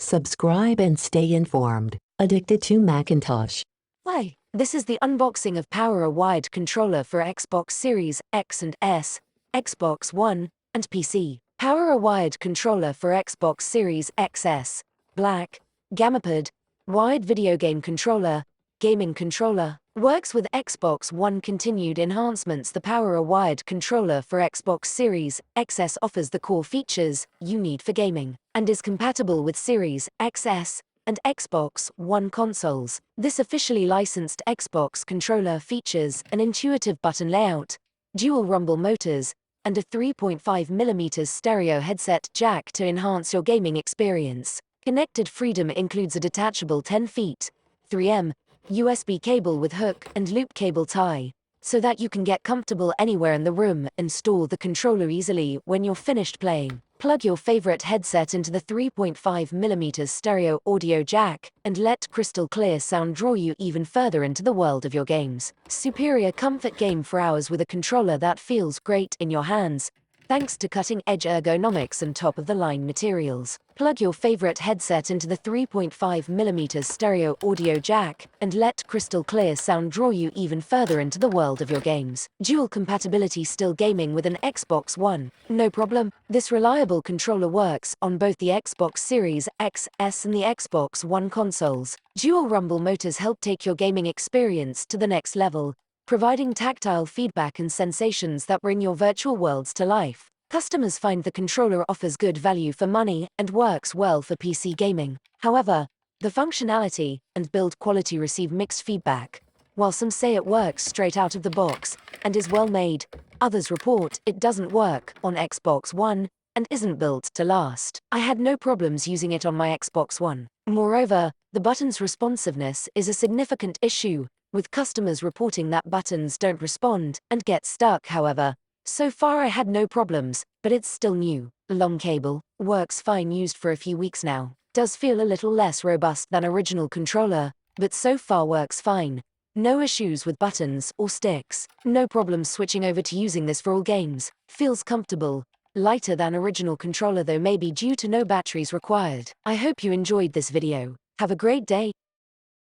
Subscribe and stay informed. Addicted to Macintosh. Hi, this is the unboxing of PowerA Wired Controller for Xbox Series X and S, Xbox One, and PC. PowerA Wired Controller for Xbox Series XS, Black, Gamapad, Wired Video Game Controller, Gaming Controller. Works with Xbox One continued enhancements. The PowerA Wired Controller for Xbox Series XS offers the core features you need for gaming, and is compatible with Series XS and Xbox One consoles. This officially licensed Xbox controller features an intuitive button layout, dual rumble motors, and a 3.5mm stereo headset jack to enhance your gaming experience. Connected freedom includes a detachable 10 feet, 3M, USB cable with hook and loop cable tie, so that you can get comfortable anywhere in the room and store the controller easily when you're finished playing. Plug your favorite headset into the 3.5mm stereo audio jack and let crystal clear sound draw you even further into the world of your games. Superior comfort: game for hours with a controller that feels great in your hands, thanks to cutting-edge ergonomics and top-of-the-line materials. Plug your favorite headset into the 3.5mm stereo audio jack and let crystal clear sound draw you even further into the world of your games. Dual compatibility: still gaming with an Xbox One? No problem. This reliable controller works on both the Xbox Series XS and the Xbox One consoles. Dual rumble motors help take your gaming experience to the next level, providing tactile feedback and sensations that bring your virtual worlds to life. Customers find the controller offers good value for money and works well for PC gaming. However, the functionality and build quality receive mixed feedback. While some say it works straight out of the box and is well made, others report it doesn't work on Xbox One and isn't built to last. I had no problems using it on my Xbox One. Moreover, the button's responsiveness is a significant issue, with customers reporting that buttons don't respond and get stuck. However, so far I had no problems, but it's still new. Long cable, works fine, used for a few weeks now. Does feel a little less robust than original controller, but so far works fine. No issues with buttons or sticks. No problem switching over to using this for all games. Feels comfortable. Lighter than original controller though, maybe due to no batteries required. I hope you enjoyed this video. Have a great day.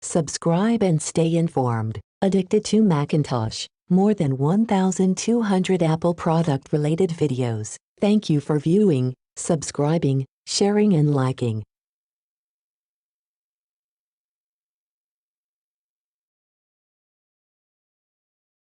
Subscribe and stay informed. Addicted to Macintosh. More than 1,200 Apple product-related videos. Thank you for viewing, subscribing, sharing and liking.